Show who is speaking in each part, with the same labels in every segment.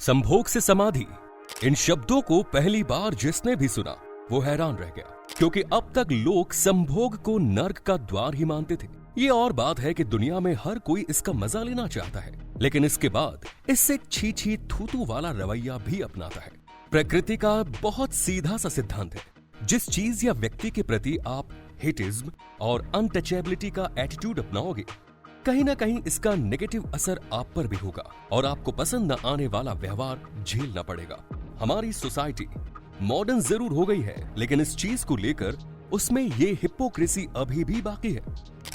Speaker 1: संभोग से समाधि, इन शब्दों को पहली बार जिसने भी सुना वो हैरान रह गया, क्योंकि अब तक लोग संभोग को नर्क का द्वार ही मानते थे। ये और बात है कि दुनिया में हर कोई इसका मजा लेना चाहता है, लेकिन इसके बाद इससे छी छी थू थू वाला रवैया भी अपनाता है। प्रकृति का बहुत सीधा सा सिद्धांत है, जिस चीज या व्यक्ति के प्रति आप हेटिज्म और अनटचेबिलिटी का एटीट्यूड अपनाओगे, कहीं ना कहीं इसका नेगेटिव असर आप पर भी होगा और आपको पसंद न आने वाला व्यवहार झेलना पड़ेगा। हमारी सोसाइटी मॉडर्न जरूर हो गई है, लेकिन इस चीज को लेकर उसमें ये हिपोक्रेसी अभी भी बाकी है।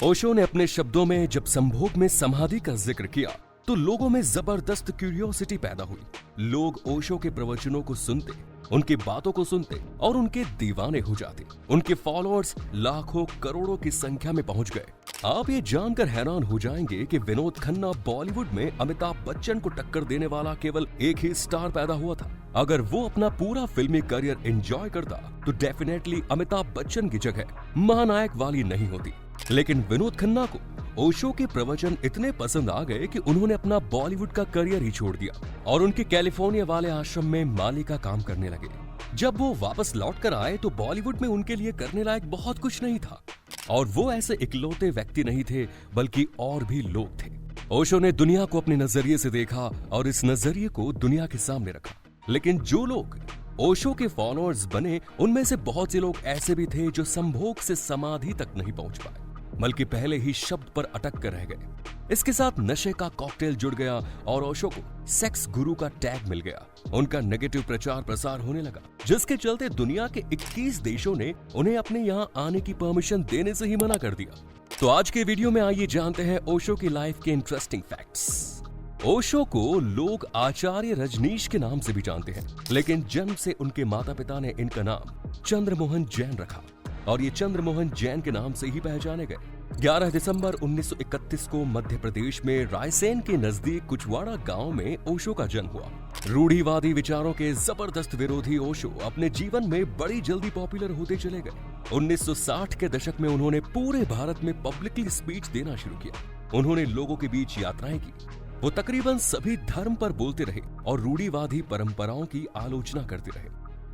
Speaker 1: ओशो ने अपने शब्दों में जब संभोग में समाधि का जिक्र किया तो लोगों में जबरदस्त क्यूरियोसिटी पैदा हुई। लोग ओशो के प्रवचनों को सुनते, उनकी बातों को सुनते और उनके दीवाने हो जाते। उनके फॉलोअर्स लाखों करोड़ों की संख्या में पहुंच गए। आप ये जानकर हैरान हो जाएंगे कि विनोद खन्ना बॉलीवुड में अमिताभ बच्चन को टक्कर देने वाला केवल एक ही स्टार पैदा हुआ था। अगर वो अपना पूरा फिल्मी करियर एंजॉय करता तो डेफिनेटली अमिताभ बच्चन की जगह महानायक वाली नहीं होती। लेकिन विनोद खन्ना को ओशो के प्रवचन इतने पसंद आ गए कि उन्होंने अपना बॉलीवुड का करियर ही छोड़ दिया और उनके कैलिफोर्निया वाले आश्रम में माली का काम करने लगे। जब वो वापस लौट कर आए तो बॉलीवुड में उनके लिए करने लायक बहुत कुछ नहीं था, और वो ऐसे इकलौते व्यक्ति नहीं थे, बल्कि और भी लोग थे। ओशो ने दुनिया को अपने नजरिए से देखा और इस नजरिए को दुनिया के सामने रखा। लेकिन जो लोग ओशो के फॉलोअर्स बने, उनमें से बहुत से लोग ऐसे भी थे जो संभोग से समाधि तक नहीं पहुंच पाए, बल्कि पहले ही शब्द पर अटक कर रह गए। इसके साथ नशे का कॉकटेल जुड़ गया और ओशो को सेक्स गुरु का टैग मिल गया। उनका नेगेटिव प्रचार प्रसार होने लगा, जिसके चलते दुनिया के 21 देशों ने उन्हें अपने यहाँ आने की परमिशन देने से ही मना कर दिया। तो आज के वीडियो में आइए जानते हैं ओशो की लाइफ के इंटरेस्टिंग फैक्ट्स। ओशो को लोग आचार्य रजनीश के नाम से भी जानते हैं, लेकिन जन्म से उनके माता पिता ने इनका नाम चंद्रमोहन जैन रखा और ये चंद्रमोहन जैन के नाम से ही पहचाने गए। 11 दिसंबर 1931 को मध्य प्रदेश में रायसेन के नजदीक कुचवाड़ा गांव में ओशो का जन्म हुआ। रूढ़िवादी विचारों के जबरदस्त विरोधी ओशो अपने जीवन में बड़ी जल्दी पॉपुलर होते चले गए। 1960 के दशक में उन्होंने पूरे भारत में पब्लिकली स्पीच देना शुरू किया। उन्होंने लोगों के बीच यात्राएं की। वो तकरीबन सभी धर्म पर बोलते रहे और रूढ़िवादी परंपराओं की आलोचना करते रहे।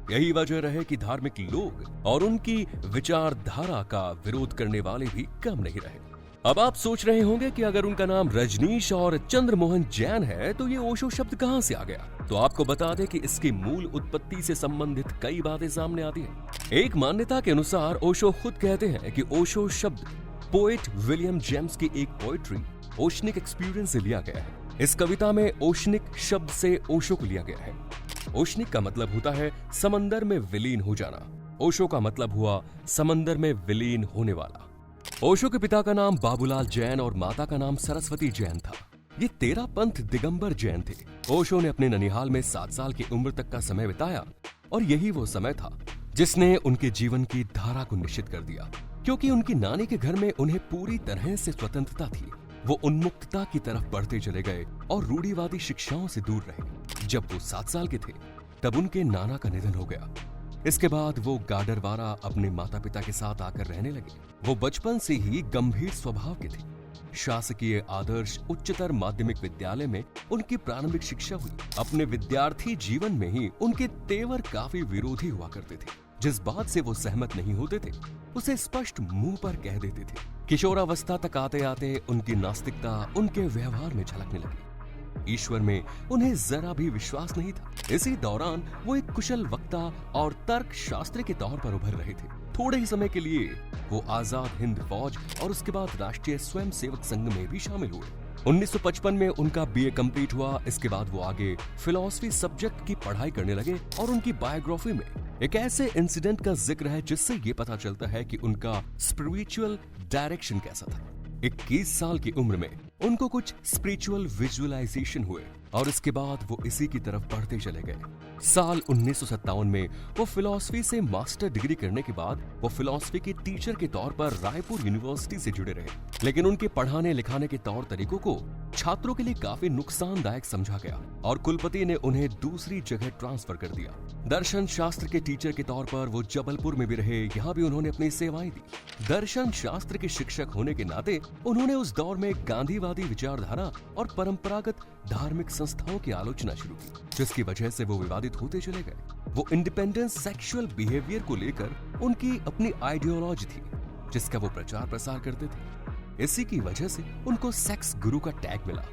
Speaker 1: यही वजह रहे कि धार्मिक लोग और उनकी विचारधारा का विरोध करने वाले भी कम नहीं रहे। अब आप सोच रहे होंगे कि अगर उनका नाम रजनीश और चंद्रमोहन जैन है तो ये ओशो शब्द कहां से आ गया। तो आपको बता दें कि इसकी मूल उत्पत्ति से संबंधित कई बातें सामने आती हैं। एक मान्यता के अनुसार ओशो खुद कहते हैं कि ओशो शब्द पोएट विलियम जेम्स की एक पोएट्री ओशनिक एक्सपीरियंस से लिया गया है। इस कविता में ओशनिक शब्द से ओशो को लिया गया है। ओशनिक का मतलब होता है समंदर में विलीन हो जाना। ओशो का मतलब हुआ समंदर में विलीन होने वाला। ओशो के पिता का नाम बाबूलाल जैन और माता का नाम सरस्वती जैन था। ये 13 पंथ दिगंबर जैन थे। ओशो ने अपने ननिहाल में 7 साल की उम्र तक का समय बिताया और यही वो समय था जिसने उनके जीवन की धारा को निश्चित कर दिया, क्योंकि उनकी नानी के घर में उन्हें पूरी तरह से स्वतंत्रता थी। वो उन्मुक्तता की तरफ बढ़ते चले गए और रूढ़िवादी शिक्षाओं से दूर रहे। जब वो 7 साल के थे तब उनके नाना का निधन हो गया। इसके बाद वो गाडरवारा अपने माता पिता के साथ आकर रहने लगे। वो बचपन से ही गंभीर स्वभाव के थे। शासकीय आदर्श उच्चतर माध्यमिक विद्यालय में उनकी प्रारंभिक शिक्षा हुई। अपने विद्यार्थी जीवन में ही उनके तेवर काफी विरोधी हुआ करते थे। जिस बात से वो सहमत नहीं होते थे उसे स्पष्ट मुंह पर कह देते थे। किशोरावस्था तक आते आते उनकी नास्तिकता उनके व्यवहार में झलकने लगी। ईश्वर में उन्हें जरा भी विश्वास नहीं था। इसी दौरान वो एक कुशल वक्ता और तर्क शास्त्री के तौर पर उभर रहे थे। थोड़े ही समय के लिए वो आजाद हिंद फौज और उसके बाद राष्ट्रीय स्वयंसेवक संघ में भी शामिल हुए। 1955 में उनका बीए कंप्लीट हुआ। इसके बाद वो आगे फिलॉसफी सब्जेक्ट की पढ़ाई करने लगे और उनकी बायोग्राफी में एक ऐसे इंसिडेंट का जिक्र है जिससे ये पता चलता है कि उनका स्पिरिचुअल डायरेक्शन कैसा था। 21 साल की उम्र में उनको कुछ स्पिरिचुअल विजुअलाइजेशन हुए और इसके बाद वो इसी की तरफ बढ़ते चले गए। साल 1957 में वो फिलॉसफी से मास्टर डिग्री करने के बाद वो फिलॉसफी के टीचर के तौर पर रायपुर यूनिवर्सिटी से जुड़े रहे, लेकिन उनके पढ़ाने लिखाने के तौर तरीकों को छात्रों के लिए काफी नुकसानदायक समझा गया और कुलपति ने उन्हें दूसरी जगह ट्रांसफर कर दिया। दर्शन शास्त्र के टीचर के तौर पर वो जबलपुर में भी रहे। यहाँ भी उन्होंने अपनी सेवाएं दी। दर्शन शास्त्र के शिक्षक होने के नाते उन्होंने उस दौर में गांधीवादी विचारधारा और परंपरागत धार्मिक संस्थाओं की आलोचना शुरू की, जिसकी वजह से वो विवादित होते चले गए। वो इंडिपेंडेंट सेक्सुअल बिहेवियर को लेकर उनकी अपनी आइडियोलॉजी थी, जिसका वो प्रचार प्रसार करते थे। इसी की वजह से उनको सेक्स गुरु का टैग मिला।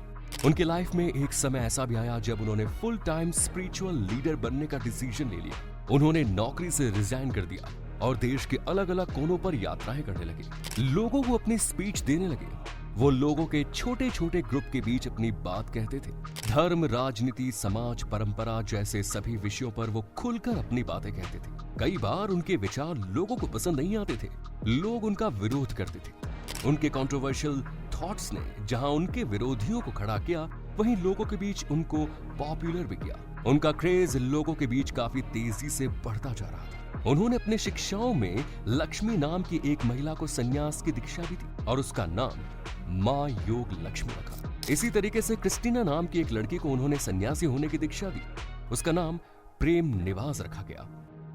Speaker 1: उनकी लाइफ में एक समय ऐसा भी आया जब उन्होंने फुल टाइम स्पिरिचुअल लीडर बनने का डिसीजन ले लिया। उन्होंने नौकरी से रिजाइन कर दिया और देश के अलग अलग कोनों पर यात्राएं करने लगे, लोगों को अपनी स्पीच देने लगे। वो लोगों के छोटे छोटे ग्रुप के बीच अपनी बात कहते थे। धर्म, राजनीति, समाज, परंपरा जैसे सभी विषयों पर वो खुलकर अपनी बातें कहते थे। कई बार उनके विचार लोगों को पसंद नहीं आते थे, लोग उनका विरोध करते थे। उनके कंट्रोवर्शियल थॉट्स ने जहां उनके विरोधियों को खड़ा किया, वहीं लोगों के बीच उनको पॉपुलर भी किया। उनका क्रेज लोगों के बीच काफी तेजी से बढ़ता जा रहा था। उन्होंने अपने शिक्षाओं में लक्ष्मी नाम की एक महिला को संन्यास की दीक्षा दी थी और उसका नाम माँ योग लक्ष्मी रखा। इसी तरीके से क्रिस्टीना नाम की एक लड़की को उन्होंने सन्यासी होने की दीक्षा दी, उसका नाम प्रेम निवास रखा गया।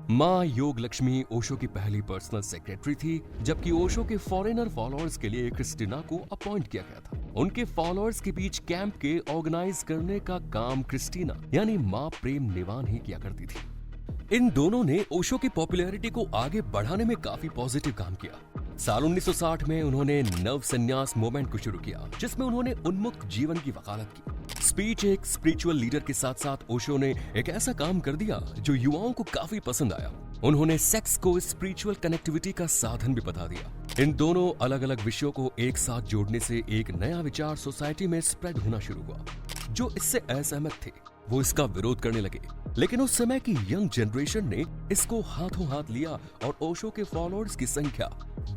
Speaker 1: माँ योग लक्ष्मी ओशो की पहली पर्सनल सेक्रेटरी थी, जबकि ओशो के फॉरेनर फॉलोअर्स के लिए क्रिस्टीना को अपॉइंट किया गया था। उनके फॉलोअर्स के बीच कैंप के ऑर्गेनाइज करने का काम क्रिस्टीना यानी माँ प्रेम निवान ही किया करती थी। इन दोनों ने ओशो की पॉपुलैरिटी को आगे बढ़ाने में काफी पॉजिटिव काम किया। साल 1960 में उन्होंने नव संन्यास मूवमेंट को शुरू किया, जिसमें उन्होंने उन्मुक्त जीवन की वकालत की। स्पीच एक स्पिरिचुअल लीडर के साथ साथ ओशो ने एक ऐसा काम कर दिया जो युवाओं को काफी पसंद आया। उन्होंने सेक्स को स्पिरिचुअल कनेक्टिविटी का साधन भी बता दिया। इन दोनों अलग अलग विषयों को एक साथ जोड़ने से एक नया विचार सोसाइटी में स्प्रेड होना शुरू हुआ। जो इससे असहमत थे वो इसका विरोध करने लगे, लेकिन उस समय की यंग जनरेशन ने इसको हाथों हाथ लिया और ओशो के फॉलोअर्स की संख्या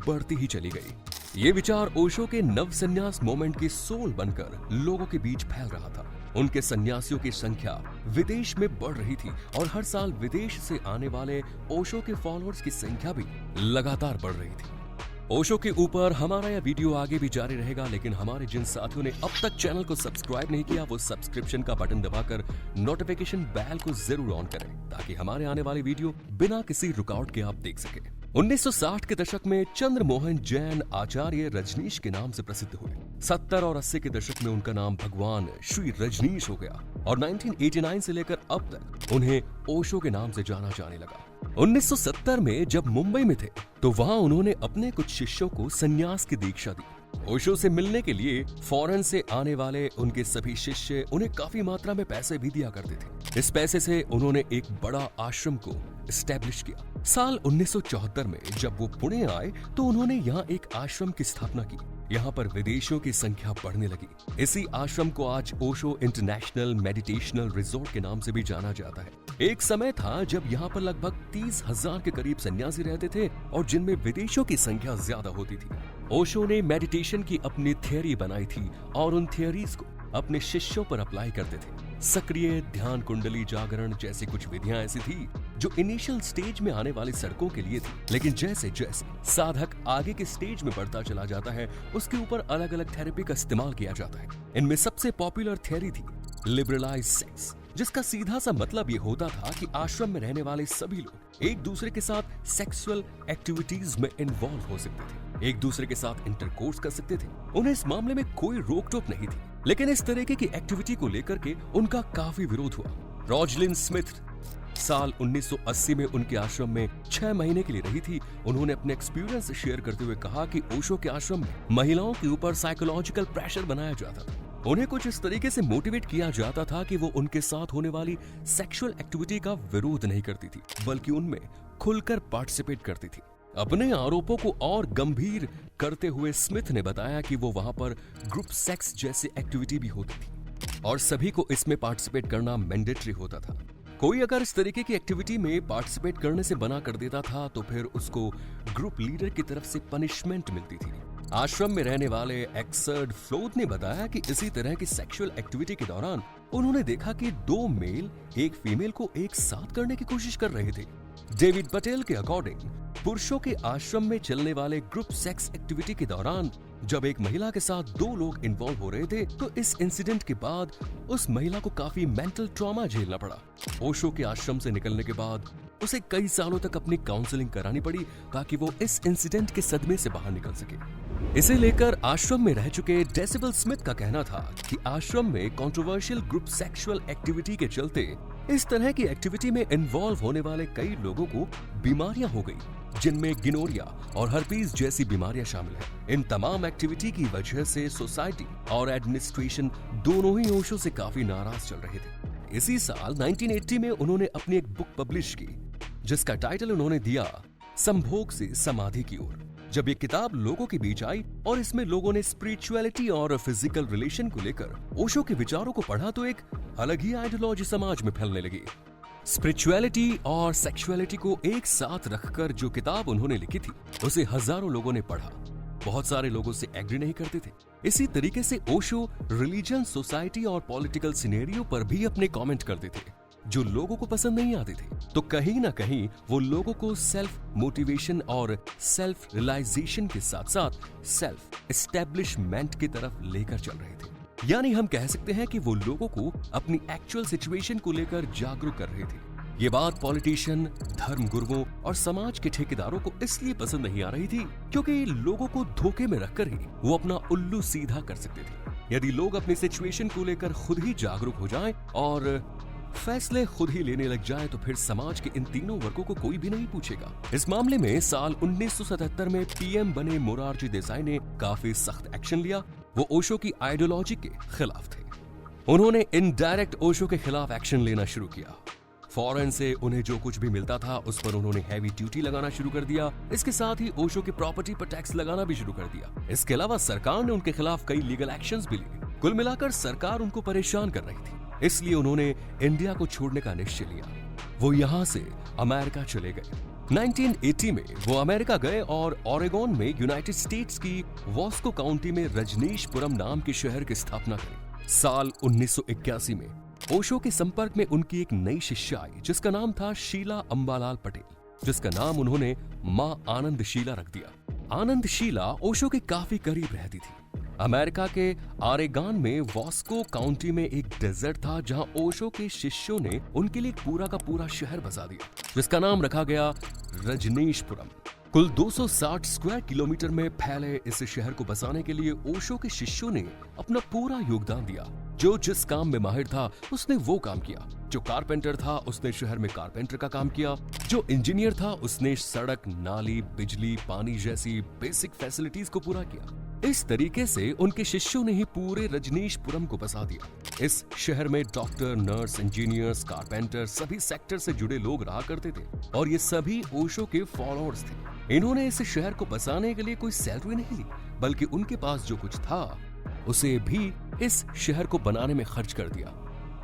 Speaker 1: बढ़ती ही चली गई। ये विचार ओशो के नव संन्यास मूवमेंट की सोल बनकर लोगों के बीच फैल रहा था। उनके सन्यासियों की संख्या विदेश में बढ़ रही थी और हर साल विदेश से आने वाले ओशो के फॉलोअर्स की संख्या भी लगातार बढ़ रही थी। ओशो के ऊपर हमारा यह वीडियो आगे भी जारी रहेगा, लेकिन हमारे जिन साथियों ने अब तक चैनल को सब्सक्राइब नहीं किया वो सब्सक्रिप्शन का बटन दबाकर नोटिफिकेशन बेल को जरूर ऑन करें, ताकि हमारे आने वाले वीडियो बिना किसी रुकावट के आप देख सके। 1960 के दशक में चंद्रमोहन जैन आचार्य रजनीश के नाम से प्रसिद्ध हुए। 70 और 80 के दशक में उनका नाम भगवान श्री रजनीश हो गया और 1989 से लेकर अब तक उन्हें ओशो के नाम से जाना जाने लगा। 1970 में जब मुंबई में थे तो वहां उन्होंने अपने कुछ शिष्यों को संन्यास की दीक्षा दी। ओशो से मिलने के लिए फॉरेन से आने वाले उनके सभी शिष्य उन्हें काफी मात्रा में पैसे भी दिया करते थे। इस पैसे से उन्होंने एक बड़ा आश्रम को एस्टेब्लिश किया। साल 1974 में जब वो पुणे आए तो उन्होंने यहाँ एक आश्रम की स्थापना की। यहाँ पर विदेशियों की संख्या बढ़ने लगी। इसी आश्रम को आज ओशो इंटरनेशनल मेडिटेशनल रिजॉर्ट के नाम से भी जाना जाता है। एक समय था जब यहाँ पर लगभग 30,000 के करीब सन्यासी रहते थे और जिनमें विदेशियों की संख्या ज्यादा होती थी। ओशो ने मेडिटेशन की अपनी थियोरी बनाई थी और उन थियोरीज को अपने शिष्यों पर अप्लाई करते थे। सक्रिय ध्यान, कुंडली जागरण जैसी कुछ विधियां ऐसी थी जो इनिशियल स्टेज में आने वाली सड़कों के लिए थी, लेकिन जैसे जैसे साधक आगे के स्टेज में बढ़ता चला जाता है उसके ऊपर अलग अलग थेरेपी का इस्तेमाल किया जाता है। इनमें सबसे पॉपुलर थियोरी थी लिबरलाइज सेक्स, जिसका सीधा सा मतलब ये होता था कि आश्रम में रहने वाले सभी लोग एक दूसरे के साथ सेक्सुअल एक्टिविटीज में इन्वॉल्व हो सकते थे, एक दूसरे के साथ इंटरकोर्स कर सकते थे। उन्हें इस मामले में कोई रोक टोक नहीं थी, लेकिन इस तरीके की एक्टिविटी को लेकर के उनका काफी विरोध हुआ। रोजलिन स्मिथ साल 1980 में उनके आश्रम में 6 महीने के लिए रही थी। उन्होंने अपने एक्सपीरियंस शेयर करते हुए कहा कि ओशो के आश्रम में महिलाओं के ऊपर साइकोलॉजिकल प्रेशर बनाया जाता था। उन्हें कुछ इस तरीके से मोटिवेट किया जाता था कि वो उनके साथ होने वाली सेक्सुअल एक्टिविटी का विरोध नहीं करती थी, बल्कि उनमें खुलकर पार्टिसिपेट करती थी। अपने आरोपों को और गंभीर करते हुए स्मिथ ने बताया कि वो वहां पर ग्रुप सेक्स जैसी एक्टिविटी भी होती थी और सभी को इसमें पार्टिसिपेट करना मैंडेटरी होता था। कोई अगर इस तरीके की एक्टिविटी में पार्टिसिपेट करने से मना कर देता था तो फिर उसको ग्रुप लीडर की तरफ से पनिशमेंट मिलती थी। आश्रम में रहने वाले एक्सर्ड फ्लोथ ने बताया कि इसी तरह की सेक्सुअल एक्टिविटी के दौरान उन्होंने देखा कि 2 मेल एक फीमेल को एक साथ करने की कोशिश कर रहे थे। डेविड पटेल के अकॉर्डिंग पुरुषों के आश्रम में चलने वाले ग्रुप सेक्स एक्टिविटी के दौरान जब एक महिला के साथ 2 लोग इन्वॉल्व हो रहे थे तो इस इंसिडेंट के बाद उस महिला को काफी मेंटल ट्रॉमा झेलना पड़ा। ओशो के आश्रम से निकलने के बाद उसे कई सालों तक अपनी काउंसलिंग करानी पड़ी ताकि वो इस इंसिडेंट के सदमे से बाहर निकल सके। इसे लेकर आश्रम में रह चुके डेसिबल स्मिथ का कहना था कि आश्रम में कंट्रोवर्शियल ग्रुप सेक्सुअल एक्टिविटी के चलते इस तरह की एक्टिविटी में इन्वॉल्व होने वाले कई लोगों को बीमारियां हो गई, जिनमें गिनोरिया और हर्पीज जैसी बीमारियां शामिल हैं। इन तमाम एक्टिविटी की वजह से सोसाइटी और एडमिनिस्ट्रेशन दोनों ही ओशो से काफी नाराज चल रहे थे। इसी साल 1980 में उन्होंने अपनी एक बुक पब्लिश की, जिसका टाइटल उन्होंने दिया संभोग से समाधि की ओर। जब ये किताब लोगों के बीच आई और इसमें लोगों ने स्पिरिचुअलिटी और फिजिकल रिलेशन को लेकर ओशो के विचारों को पढ़ा तो एक अलग ही आइडियोलॉजी समाज में फैलने लगी। स्पिरिचुअलिटी और सेक्सुअलिटी को एक साथ रखकर जो किताब उन्होंने लिखी थी उसे हजारों लोगों ने पढ़ा। बहुत सारे लोगों से एग्री नहीं करते थे। इसी तरीके से ओशो रिलीजन, सोसाइटी और पॉलिटिकल सिनेरियो पर भी अपने कमेंट करते थे जो लोगों को पसंद नहीं आते थे। तो कहीं ना कहीं वो लोगों को सेल्फ मोटिवेशन और सेल्फ रियलाइजेशन के साथ साथ सेल्फ एस्टेब्लिशमेंट की तरफ लेकर चल रहे थे। यानी हम कह सकते हैं कि वो लोगों को अपनी एक्चुअल सिचुएशन को लेकर जागरूक कर रहे थे। ये बात पॉलिटिशियन, धर्म गुरुओं और समाज के ठेकेदारों को इसलिए पसंद नहीं आ रही थी क्योंकि लोगों को धोखे में रखकर ही वो अपना उल्लू सीधा कर सकते थे। यदि लोग अपनी सिचुएशन को लेकर खुद ही जागरूक हो जाएं और फैसले खुद ही लेने लग जाए तो फिर समाज के इन तीनों वर्गों को कोई भी नहीं पूछेगा। इस मामले में साल 1977 में पीएम बने मोरारजी देसाई ने काफी सख्त एक्शन लिया। वो ओशो की आइडियोलॉजी के खिलाफ थे। उन्होंने इनडायरेक्ट ओशो के खिलाफ एक्शन लेना शुरू किया। फॉरेन से उन्हें जो कुछ भी मिलता था उस पर उन्होंने हैवी ड्यूटी लगाना शुरू कर दिया। इसके साथ ही ओशो की प्रॉपर्टी पर टैक्स लगाना भी शुरू कर दिया। इसके अलावा सरकार ने उनके खिलाफ कई लीगल एक्शंस भी लिए। कुल मिलाकर सरकार उनको परेशान कर रही थी, इसलिए उन्होंने इंडिया को छोड़ने का निश्चय लिया। वो यहाँ से अमेरिका चले गए। 1980 में वो अमेरिका गए और ओरेगोन में यूनाइटेड स्टेट्स की वॉस्को काउंटी में रजनीशपुरम नाम के शहर की स्थापना करी। साल 1981 में ओशो के संपर्क में उनकी एक नई शिष्या आई जिसका नाम था शीला अंबालाल पटेल, जिसका नाम उन्होंने मां आनंद शीला रख दिया। आनंद शीला ओशो के काफी करीब रहती थी। अमेरिका के ओरेगॉन में वॉस्को काउंटी में एक डेजर्ट था जहां ओशो के शिष्यों ने उनके लिए पूरा का पूरा शहर बसा दिया, जिसका नाम रखा गया रजनीशपुरम। कुल 260 स्क्वायर किलोमीटर में फैले इस शहर को बसाने के लिए ओशो के शिष्यों ने अपना पूरा योगदान दिया। जो जिस काम में माहिर था उसने वो काम किया। जो कारपेंटर था उसने शहर में कारपेंटर का काम किया। जो इंजीनियर था उसने सड़क, नाली, बिजली, पानी जैसी बेसिक फैसिलिटीज को पूरा किया। इस तरीके से उनके शिष्यों ने ही पूरे रजनीशपुरम को बसा दिया। इस शहर में डॉक्टर, नर्स, इंजीनियर्स, कारपेंटर, सभी सेक्टर से जुड़े लोग रहा करते थे और ये सभी ओशो के फॉलोअर्स थे। इन्होंने इस शहर को बसाने के लिए कोई सैलरी नहीं ली, बल्कि उनके पास जो कुछ था उसे भी इस शहर को बनाने में खर्च कर दिया।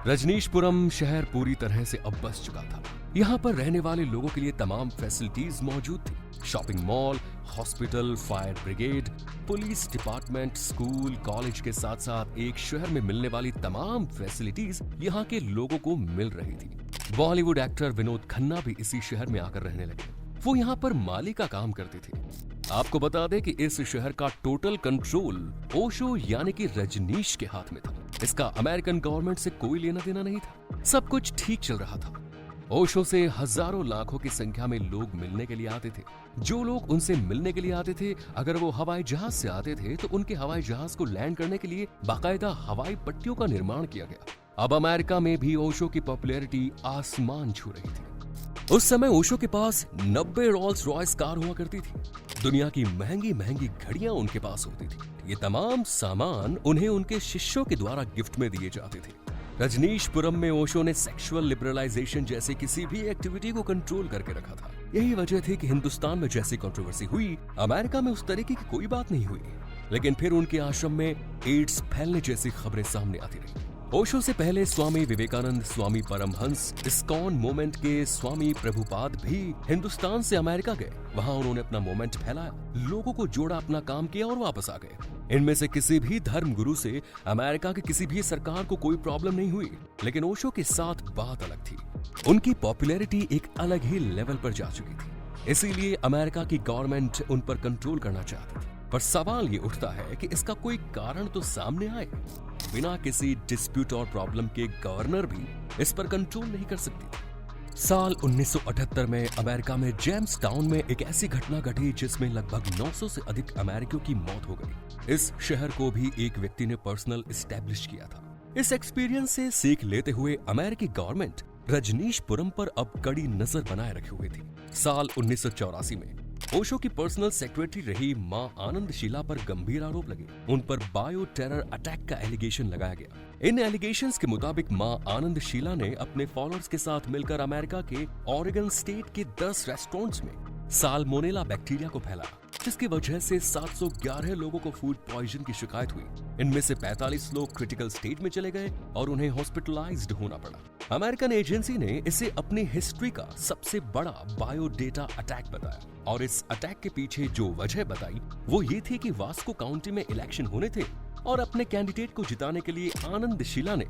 Speaker 1: रजनीशपुरम शहर पूरी तरह से अब बस चुका था। यहाँ पर रहने वाले लोगों के लिए तमाम फैसिलिटीज मौजूद थी। Shopping mall, hospital, fire brigade, police department, school, college के साथ साथ एक शहर में मिलने वाली तमाम फैसिलिटीज यहाँ के लोगों को मिल रही थी। बॉलीवुड एक्टर विनोद खन्ना भी इसी शहर में आकर रहने लगे। वो यहाँ पर माली का काम करते थे। आपको बता दें कि इस शहर का टोटल कंट्रोल ओशो यानी कि रजनीश के हाथ में था। इसका अमेरिकन गवर्नमेंट से कोई लेना देना नहीं था। सब कुछ ठीक चल रहा था। ओशो से हजारों लाखों की संख्या में लोग मिलने के लिए आते थे। जो लोग उनसे मिलने के लिए आते थे, अगर वो हवाई जहाज से आते थे तो उनके हवाई जहाज को लैंड करने के लिए बाकायदा हवाई पट्टियों का निर्माण किया गया। अब अमेरिका में भी ओशो की पॉपुलैरिटी आसमान छू रही थी। उस समय ओशो के पास 90 रोल्स रॉयस कार हुआ करती थी। दुनिया की महंगी महंगी घड़ियां उनके पास होती थी। ये तमाम सामान उन्हें उनके शिष्यों के द्वारा गिफ्ट में दिए जाते थे। रजनीशपुरम में ओशो ने सेक्सुअल लिबरलाइजेशन जैसे किसी भी एक्टिविटी को कंट्रोल करके रखा था। यही वजह थी कि हिंदुस्तान में जैसी कंट्रोवर्सी हुई, अमेरिका में उस तरीके की कोई बात नहीं हुई। लेकिन फिर उनके आश्रम में एड्स फैलने जैसी खबरें सामने आती रही। ओशो से पहले स्वामी विवेकानंद, स्वामी परमहंस, इस्कॉन मूवमेंट के स्वामी प्रभुपाद भी हिंदुस्तान से अमेरिका गए। वहां उन्होंने अपना मूवमेंट फैलाया, लोगों को जोड़ा, अपना काम किया और वापस आ गए। इनमें से किसी भी धर्म गुरु से अमेरिका की किसी भी सरकार को कोई प्रॉब्लम नहीं हुई। लेकिन ओशो के साथ बात अलग थी। उनकी पॉपुलैरिटी एक अलग ही लेवल पर जा चुकी थी। इसीलिए अमेरिका की गवर्नमेंट उन पर कंट्रोल करना चाहती थी। पर सवाल ये उठता है कि इसका कोई कारण तो सामने आए। बिना किसी डिस्प्यूट और प्रॉब्लम के गवर्नर भी इस पर कंट्रोल नहीं कर सकती। साल 1978 में अमेरिका में जेम्स टाउन में एक ऐसी घटना घटी जिसमें लगभग 900 से अधिक अमेरिकियों की मौत हो गई। इस शहर को भी एक व्यक्ति ने पर्सनल एस्टैब्लिश किया था। इस एक्सपीरियंस से सीख लेते हुए अमेरिकी गवर्नमेंट रजनीशपुरम पर अब कड़ी नजर बनाए रखे हुए थी। साल 1984 में ओशो की पर्सनल सेक्रेटरी रही मां आनंदशीला पर गंभीर आरोप लगे। उन पर बायो टेरर अटैक का एलिगेशन लगाया गया। इन एलिगेशंस के मुताबिक मां आनंदशीला ने अपने फॉलोअर्स के साथ मिलकर अमेरिका के ओरेगन स्टेट के 10 रेस्टोरेंट्स में साल्मोनेला बैक्टीरिया को फैलाया, जिसकी वजह से 711 लोगों को फूड पॉइजन की शिकायत हुई। इनमें से 45 लोग क्रिटिकल स्टेट में चले गए और उन्हें हॉस्पिटलाइज्ड होना पड़ा। अमेरिकन एजेंसी ने इसे अपनी हिस्ट्री का सबसे बड़ा बायोडेटा अटैक बताया और इस अटैक के पीछे जो वजह बताई वो ये थी कि वास्को काउंटी में इलेक्शन होने थे और अपने कैंडिडेट को जिताने के लिए आनंदशीला ने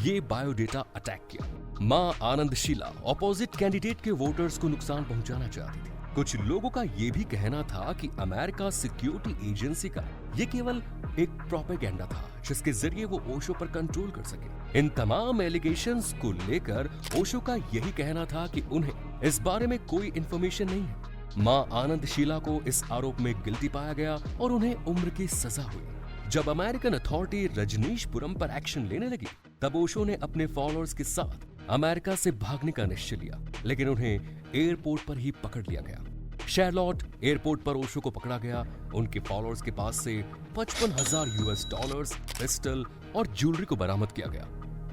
Speaker 1: ये बायोडेटा अटैक किया। मां आनंदशीला अपोजिट कैंडिडेट के वोटर्स को नुकसान पहुंचाना चाहती थी। कुछ लोगों का ये भी कहना था कि अमेरिका सिक्योरिटी एजेंसी का ये केवल एक प्रोपेगेंडा था जिसके जरिए वो ओशो पर कंट्रोल कर सके। इन तमाम एलिगेशंस को लेकर ओशो का यही कहना था कि उन्हें इस बारे में कोई इंफॉर्मेशन नहीं है। मां आनंदशीला को इस आरोप में गिल्टी पाया गया और उन्हें उम्र की सजा हुई। जब अमेरिकन अथॉरिटी रजनीशपुरम पर एक्शन लेने लगी तब ओशो ने अपने फॉलोअर्स के साथ अमेरिका से भागने का निश्चय लिया, लेकिन उन्हें एयरपोर्ट पर ही पकड़ लिया गया। शार्लोट एयरपोर्ट पर ओशो को पकड़ा गया। उनके फॉलोअर्स के पास से $55,000 पिस्टल और ज्वेलरी को बरामद किया गया।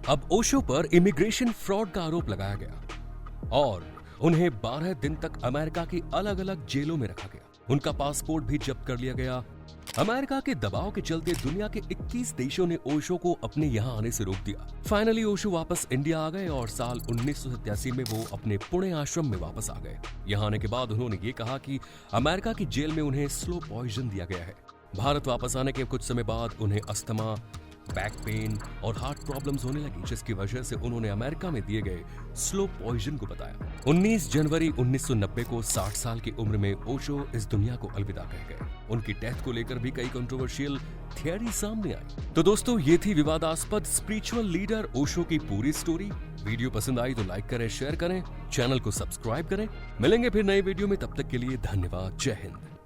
Speaker 1: अब ओशो पर इमिग्रेशन फ्रॉड का आरोप लगाया गया और उन्हें 12 दिन तक अमेरिका की अलग अलग जेलों में रखा गया। उनका पासपोर्ट भी जब्त कर लिया गया। अमेरिका के दबाव के चलते दुनिया के 21 देशों ने ओशो को अपने यहाँ आने से रोक दिया। फाइनली ओशो वापस इंडिया आ गए और साल 1987 में वो अपने पुणे आश्रम में वापस आ गए। यहाँ आने के बाद उन्होंने ये कहा कि अमेरिका की जेल में उन्हें स्लो पॉइजन दिया गया है। भारत वापस आने के कुछ समय बाद उन्हें अस्थमा, बैक पेन और हार्ट प्रॉब्लम्स होने लगी, जिसकी वजह से उन्होंने अमेरिका में दिए गए स्लो पॉइजन को बताया। 19 जनवरी 1990 को 60 साल की उम्र में ओशो इस दुनिया को अलविदा कह गए। उनकी डेथ को लेकर भी कई कंट्रोवर्शियल थियरी सामने आई। तो दोस्तों, ये थी विवादास्पद स्पिरिचुअल लीडर ओशो की पूरी स्टोरी। वीडियो पसंद आई तो लाइक करें, शेयर करें, चैनल को सब्सक्राइब करें। मिलेंगे फिर नए वीडियो में, तब तक के लिए धन्यवाद। जय हिंद।